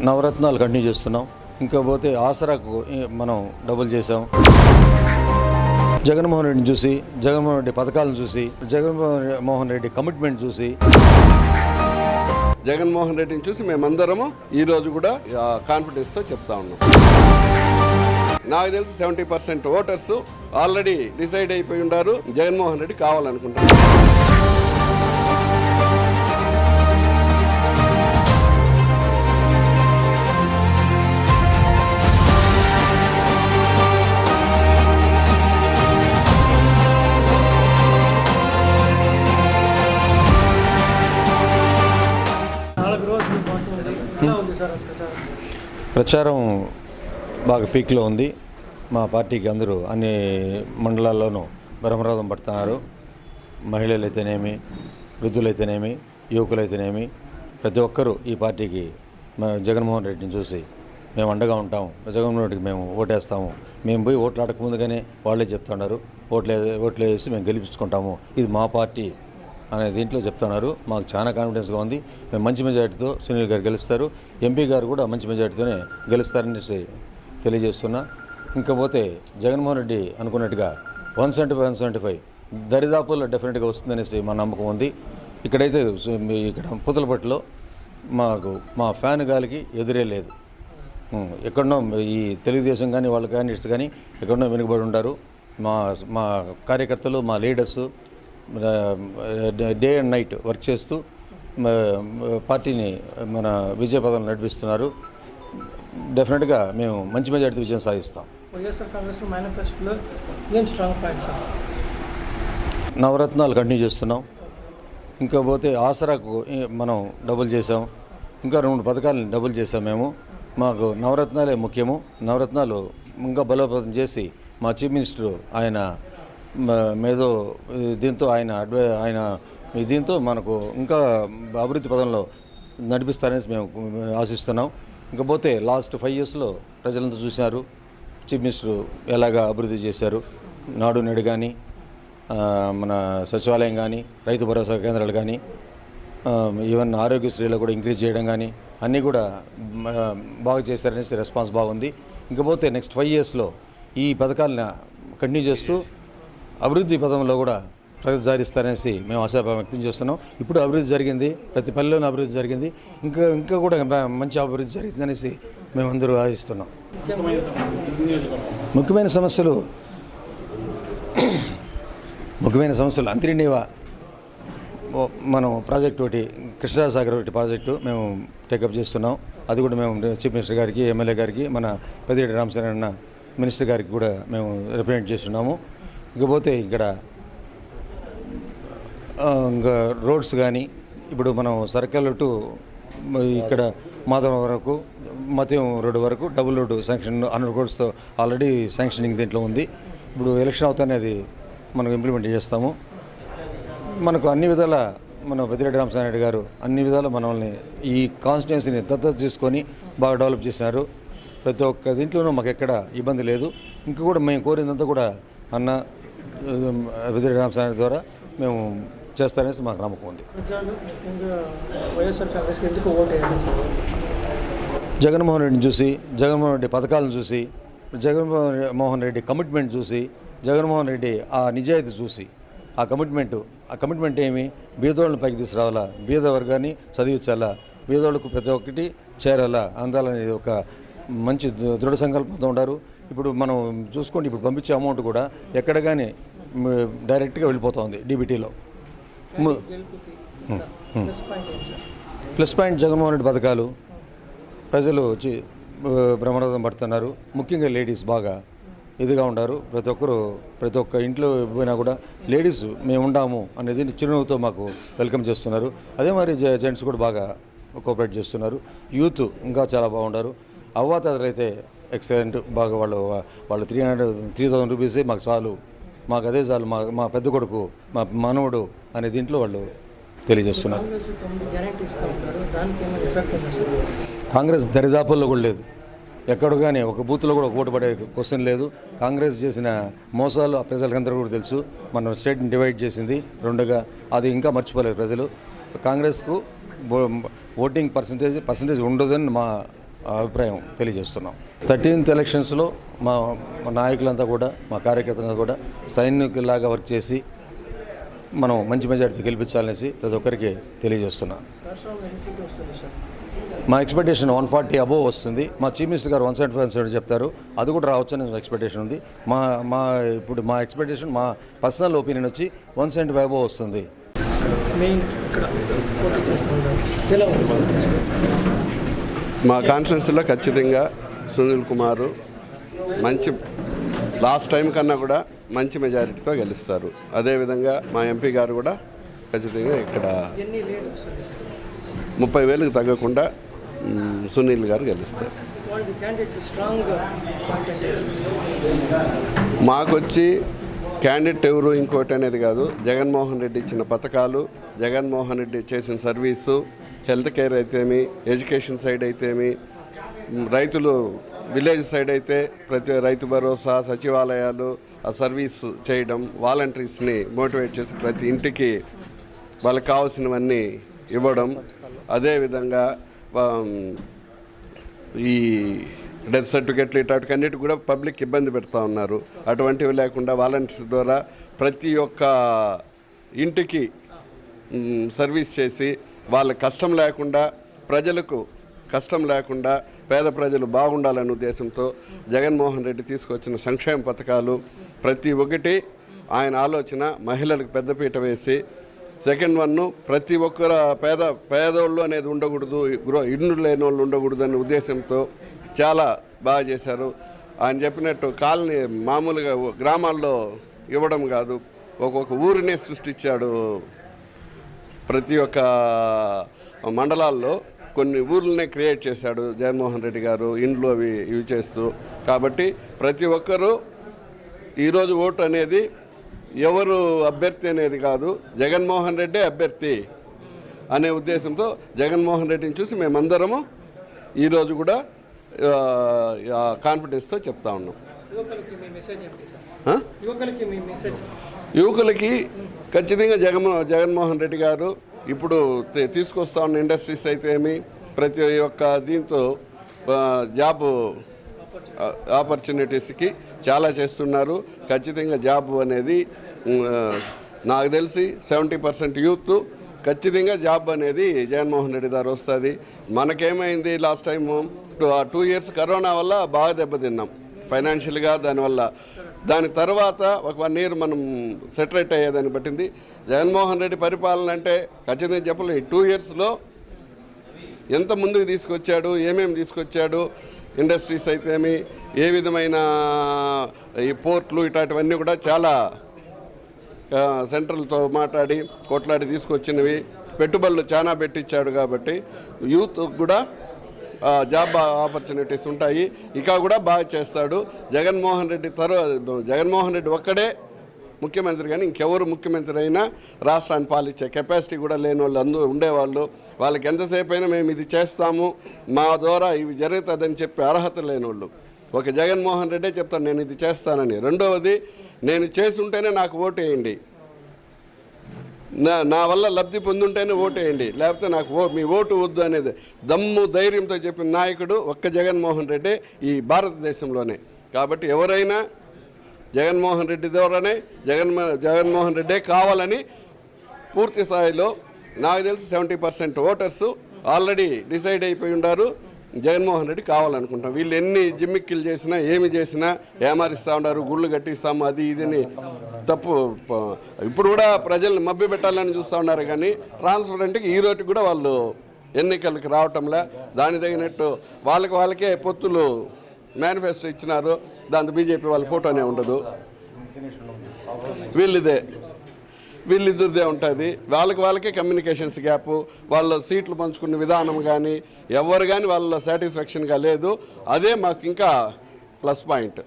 నవరత్నాలు continue చేస్తున్నాం. ఇంకా పోతే ఆసరాకు మనం డబుల్ చేసాం. జగన్మోహన్ రెడ్డిని చూసి, జగన్మోహన్ రెడ్డి పథకాలను చూసి, జగన్మోహన్ రెడ్డి కమిట్మెంట్ చూసి, జగన్మోహన్ రెడ్డిని చూసి మేమందరము ఈరోజు కూడా కాన్ఫిడెన్స్తో చెప్తా ఉన్నాం. నాకు తెలిసి 70% ఓటర్స్ ఆల్రెడీ డిసైడ్ అయిపోయి ఉన్నారు, జగన్మోహన్ రెడ్డి కావాలనుకుంటున్నారు. ప్రచారం బాగా పీక్లో ఉంది. మా పార్టీకి అందరూ అన్ని మండలాల్లోనూ బ్రహ్మరథం పడుతున్నారు. మహిళలైతేనేమి, వృద్ధులైతేనేమి, యువకులైతేనేమి ప్రతి ఒక్కరూ ఈ పార్టీకి జగన్మోహన్ రెడ్డిని చూసి మేము అండగా ఉంటాము, జగన్మోహన్ రెడ్డికి మేము ఓటేస్తాము, మేము పోయి ఓట్లు ఆడకముందుగానే వాళ్ళే చెప్తున్నారు ఓట్లు వేసి మేము గెలిపించుకుంటాము, ఇది మా పార్టీ అనే దీంట్లో చెప్తున్నారు. మాకు చాలా కాన్ఫిడెన్స్గా ఉంది. మేము మంచి మెజార్టీతో సునీల్ గారు గెలుస్తారు, ఎంపీ గారు కూడా మంచి మెజార్టీతోనే గెలుస్తారనేసి తెలియజేస్తున్నా. ఇంకా పోతే జగన్మోహన్ రెడ్డి అనుకున్నట్టుగా 175 దరిదాపుల్లో డెఫినెట్గా వస్తుందనేసి మా నమ్మకం ఉంది. ఇక్కడ పుతలపట్టులో మా ఫ్యాన్ గాలికి ఎదురే లేదు. ఎక్కడనో ఈ తెలుగుదేశం కానీ వాళ్ళ క్యాండిడేట్స్ కానీ ఎక్కడనో వెనుకబడి ఉంటారు. మా కార్యకర్తలు, మా leaders day and night work చేస్తూ పార్టీని మన విజయపథంలో నడిపిస్తున్నారు. డెఫినెట్గా మేము మంచి మెజార్టీ విజయం సాధిస్తాం. వైఎస్ఆర్ కాంగ్రెస్ మేనిఫెస్టోలో ఏం స్ట్రాంగ్ పాయింట్స్? నవరత్నాలు కంటిన్యూ చేస్తున్నాం. ఇంకా పోతే ఆసరాకు మనం డబుల్ చేసాం. ఇంకా 2 పథకాలను డబుల్ చేసాం. మాకు నవరత్నాలే ముఖ్యము. నవరత్నాలు ఇంకా బలోపేతం చేసి మా చీఫ్ మినిస్టర్ ఆయన మేదో దీంతో దీంతో మనకు ఇంకా అభివృద్ధి పదంలో నడిపిస్తారనేసి మేము ఆశిస్తున్నాం. ఇంకపోతే లాస్ట్ 5 yearsలో ప్రజలంతా చూశారు చీఫ్ మినిస్టర్ ఎలాగా అభివృద్ధి చేశారు. నాడు నేడు కానీ, మన సచివాలయం కానీ, రైతు భరోసా కేంద్రాలు కానీ, ఈవెన్ ఆరోగ్యశ్రీలో కూడా ఇంక్రీజ్ చేయడం కానీ అన్నీ కూడా బాగా చేశారనేసి రెస్పాన్స్ బాగుంది. ఇంకపోతే నెక్స్ట్ 5 yearsలో ఈ పథకాలను కంటిన్యూ చేస్తూ అభివృద్ధి పదంలో కూడా ప్రగతి సాధిస్తారనేసి మేము ఆశాభావం వ్యక్తం చేస్తున్నాం. ఇప్పుడు అభివృద్ధి జరిగింది, ప్రతి పల్లెలోనూ అభివృద్ధి జరిగింది, ఇంకా కూడా మంచి అభివృద్ధి జరిగిందనేసి మేమందరూ ఆశిస్తున్నాం. ముఖ్యమైన సమస్యలు అంతరినీవా మనం ప్రాజెక్టు ఒకటి, కృష్ణాసాగర్ ఒకటి ప్రాజెక్టు మేము టేకప్ చేస్తున్నాం. అది కూడా మేము చీఫ్ మినిస్టర్ గారికి, ఎమ్మెల్యే గారికి, మన పెద్దిరెడ్డి రామచంద్రన్న మినిస్టర్ గారికి కూడా మేము రిప్రజెంట్ చేస్తున్నాము. ఇకపోతే ఇక్కడ ఇంకా రోడ్స్ కానీ, ఇప్పుడు మనం సర్కిల్ టు ఇక్కడ మాధవరం వరకు, మతం రోడ్డు వరకు double road sanction 100 crores already sanctioning దీంట్లో ఉంది. ఇప్పుడు ఎలక్షన్ అవుతానేది మనం ఇంప్లిమెంట్ చేస్తాము. మనకు అన్ని విధాల మన పెద్దిరెడ్డి రామచంద్ర గారు అన్ని విధాల మనల్ని ఈ కాన్స్టిట్యున్సీని దత్తత చేసుకొని బాగా డెవలప్ చేసినారు. ప్రతి ఒక్క దీంట్లోనూ మాకు ఎక్కడ ఇబ్బంది లేదు. ఇంకా కూడా మేము కోరిందంతా కూడా అన్న పెద్దిరెడ్డి రామచంద్ర ద్వారా మేము చేస్తారనేసి మాకు నమ్మకం ఉంది. జగన్మోహన్ రెడ్డిని చూసి, జగన్మోహన్ రెడ్డి పథకాలను చూసి, జగన్మోహన్ రెడ్డి కమిట్మెంట్ చూసి, జగన్మోహన్ రెడ్డి ఆ నిజాయితీ చూసి, ఆ కమిట్మెంట్ ఏమి, బీదోళ్ళని పైకి తీసుకురావాలా, బీద వర్గాన్ని చదివించాలా, బీదోళ్ళకు ప్రతి ఒక్కటి చేరాలా, అందాలనేది ఒక మంచి దృఢ సంకల్పంతో ఉంటారు. ఇప్పుడు మనం చూసుకోండి, ఇప్పుడు పంపించే అమౌంట్ కూడా ఎక్కడ కానీ డైరెక్ట్గా వెళ్ళిపోతుంది డీబీటీలో. ప్లస్ పాయింట్ జగన్మోహన్ రెడ్డి పథకాలు ప్రజలు వచ్చి బ్రహ్మరథం పడుతున్నారు. ముఖ్యంగా లేడీస్ బాగా ఇదిగా ఉంటారు. ప్రతి ఒక్క ఇంట్లో పోయినా కూడా లేడీస్ మేము ఉంటాము అనేది చిరునవ్వుతో మాకు వెల్కమ్ చేస్తున్నారు. అదే మరి జెంట్స్ కూడా బాగా కోఆపరేట్ చేస్తున్నారు. యూత్ ఇంకా చాలా బాగుంటారు. అవ్వాతాతలు అయితే ఎక్సలెంట్, బాగా వాళ్ళు 3,000 రూపీస్ మాకు చాలు, మాకు అదే చాలు, మా పెద్ద కొడుకు, మా మనవడు అనే దీంట్లో వాళ్ళు తెలియజేస్తున్నారు. కాంగ్రెస్ దరిదాపుల్లో కూడా లేదు, ఎక్కడ కానీ ఒక బూత్లో కూడా ఓటు పడే క్వశ్చన్ లేదు. కాంగ్రెస్ చేసిన మోసాలు ఆ ప్రజలకందరూ కూడా తెలుసు. మన స్టేట్ని డివైడ్ చేసింది 2గా, అది ఇంకా మర్చిపోలేదు ప్రజలు. కాంగ్రెస్కు ఓటింగ్ పర్సంటేజ్ ఉండదని అభిప్రాయం తెలియజేస్తున్నాం. 13th ఎలక్షన్స్లో మా నాయకులంతా కూడా, మా కార్యకర్తలంతా కూడా సైనికులాగా వర్క్ చేసి మనం మంచి మెజారిటీ గెలిపించాలనేసి ప్రతి ఒక్కరికి తెలియజేస్తున్నాను. మా ఎక్స్పెక్టేషన్ 140 అబోవ్ వస్తుంది. మా చీఫ్ మినిస్టర్ గారు 175 చెప్తారు, అది కూడా రావచ్చని ఎక్స్పెక్టేషన్ ఉంది. ఇప్పుడు మా ఎక్స్పెక్టేషన్, మా పర్సనల్ ఒపీనియన్ వచ్చి 175 అబోవ్ వస్తుంది. మా కాన్స్టిట్యున్సీలో ఖచ్చితంగా సునీల్ కుమార్ మంచి లాస్ట్ టైం కన్నా కూడా మంచి మెజారిటీతో గెలుస్తారు. అదేవిధంగా మా ఎంపీ గారు కూడా ఖచ్చితంగా ఇక్కడ 30,000కు తగ్గకుండా సునీల్ గారు గెలుస్తారు. మాకొచ్చి క్యాండిడేట్ ఎవరు ఇంకోటి అనేది కాదు, జగన్మోహన్ రెడ్డి ఇచ్చిన పథకాలు, జగన్మోహన్ రెడ్డి చేసిన సర్వీసు, హెల్త్ కేర్ అయితేమి, ఎడ్యుకేషన్ సైడ్ అయితేమి, రైతులు విలేజ్ సైడ్ అయితే ప్రతి రైతు భరోసా, సచివాలయాలు ఆ సర్వీస్ చేయడం, వాలంటీర్స్ని మోటివేట్ చేసి ప్రతి ఇంటికి వాళ్ళకి కావాల్సినవన్నీ ఇవ్వడం. అదేవిధంగా ఈ డెత్ సర్టిఫికెట్లు ఇట్లాంటి అన్నిటి కూడా పబ్లిక్ ఇబ్బంది పెడతా ఉన్నారు. అటువంటివి లేకుండా వాలంటీర్స్ ద్వారా ప్రతి ఒక్క ఇంటికి సర్వీస్ చేసి వాళ్ళ కష్టం లేకుండా, ప్రజలకు కష్టం లేకుండా, పేద ప్రజలు బాగుండాలనే ఉద్దేశంతో జగన్మోహన్ రెడ్డి తీసుకొచ్చిన సంక్షేమ పథకాలు ప్రతి ఒక్కటి ఆయన ఆలోచన. మహిళలకు పెద్దపీట వేసి, సెకండ్ వన్ ప్రతి ఒక్కరు పేదోళ్ళు అనేది ఉండకూడదు, ఇల్లు లేని వాళ్ళు ఉండకూడదు అనే ఉద్దేశంతో చాలా బాగా చేశారు. ఆయన చెప్పినట్టు కాలనీ మామూలుగా గ్రామాల్లో ఇవ్వడం కాదు, ఒక్కొక్క ఊరినే సృష్టించాడు. ప్రతి ఒక్క మండలాల్లో కొన్ని ఊర్లనే క్రియేట్ చేశాడు జగన్మోహన్ రెడ్డి గారు, ఇండ్లు ఇవి చేస్తూ. కాబట్టి ప్రతి ఒక్కరూ ఈరోజు ఓటు అనేది ఎవరు అభ్యర్థి అనేది కాదు, జగన్మోహన్ రెడ్డే అభ్యర్థి అనే ఉద్దేశంతో జగన్మోహన్ రెడ్డిని చూసి మేమందరము ఈరోజు కూడా కాన్ఫిడెన్స్తో చెప్తా ఉన్నాం. యువకులకి ఖచ్చితంగా జగన్మోహన్ రెడ్డి గారు ఇప్పుడు తీసుకొస్తా ఉన్న ఇండస్ట్రీస్ అయితే ఏమి, ప్రతి ఒక్క దీంతో జాబ్ ఆపర్చునిటీస్కి చాలా చేస్తున్నారు. ఖచ్చితంగా జాబ్ అనేది నాకు తెలిసి 70% యూత్ ఖచ్చితంగా జాబ్ అనేది జగన్మోహన్ రెడ్డి గారు వస్తుంది. మనకేమైంది లాస్ట్ టైము 2 years కరోనా వల్ల బాగా దెబ్బతిన్నాం ఫైనాన్షియల్గా. దాని తర్వాత ఒక 1 year మనం సెటరేట్ అయ్యేదాన్ని పట్టింది. జగన్మోహన్ రెడ్డి పరిపాలన అంటే ఖచ్చితంగా చెప్పలేదు. 2 yearsలో ఎంత ముందుకు తీసుకొచ్చాడు, ఏమేమి తీసుకొచ్చాడు, ఇండస్ట్రీస్ అయితేమి, ఏ విధమైన ఈ పోర్ట్లు ఇట్లాంటివన్నీ కూడా చాలా సెంట్రల్తో మాట్లాడి కొట్లాడి తీసుకొచ్చినవి. పెట్టుబడులు చాలా పెట్టించాడు. కాబట్టి యూత్ కూడా జాబ్ ఆపర్చునిటీస్ ఉంటాయి. ఇక కూడా బాగా చేస్తాడు జగన్మోహన్ రెడ్డి ఒక్కడే ముఖ్యమంత్రి, కానీ ఇంకెవరు ముఖ్యమంత్రి అయినా రాష్ట్రాన్ని పాలించే కెపాసిటీ కూడా లేని వాళ్ళు అందరూ ఉండేవాళ్ళు. వాళ్ళకి ఎంతసేపు అయినా మేము ఇది చేస్తాము, మా ద్వారా ఇవి జరుగుతుందని చెప్పే అర్హత లేని వాళ్ళు. ఒక జగన్మోహన్ రెడ్డే చెప్తాను నేను ఇది చేస్తానని. రెండవది, నేను చేసుంటేనే నాకు ఓటేయండి, నా వల్ల లబ్ధి పొందుంటేనే ఓటేయండి, లేకపోతే నాకు మీ ఓటు వద్దు అనేది దమ్ము ధైర్యంతో చెప్పిన నాయకుడు ఒక్క జగన్మోహన్ రెడ్డే ఈ భారతదేశంలోనే. కాబట్టి ఎవరైనా జగన్మోహన్ రెడ్డి ద్వారానే జగన్మోహన్ రెడ్డే కావాలని పూర్తి స్థాయిలో నాకు తెలిసి 70% ఓటర్సు ఆల్రెడీ డిసైడ్ అయిపోయి ఉన్నారు, జగన్మోహన్ రెడ్డి కావాలనుకుంటాం. వీళ్ళు ఎన్ని జిమ్మిక్కిలు చేసినా ఏమి చేసినా ఏమారిస్తూ ఉన్నారు, గుళ్ళు కట్టిస్తాము అది ఇదని తప్పు. ఇప్పుడు కూడా ప్రజల్ని మభ్య పెట్టాలని చూస్తూ ఉన్నారు. కానీ ట్రాన్స్పరెంట్గా ఈ రోజు కూడా వాళ్ళు ఎన్నికలకు రావటంలే. దాని తగినట్టు వాళ్ళకే పొత్తులు మేనిఫెస్టో ఇచ్చినారు, దాంతో బీజేపీ వాళ్ళ ఫోటోనే ఉండదు, వీళ్ళిద్దరిదే ఉంటుంది. వాళ్ళకే కమ్యూనికేషన్స్ గ్యాప్, వాళ్ళ సీట్లు పంచుకునే విధానం కానీ ఎవరు కానీ వాళ్ళ సాటిస్ఫాక్షన్గా లేదు. అదే మాకు ఇంకా ప్లస్ పాయింట్.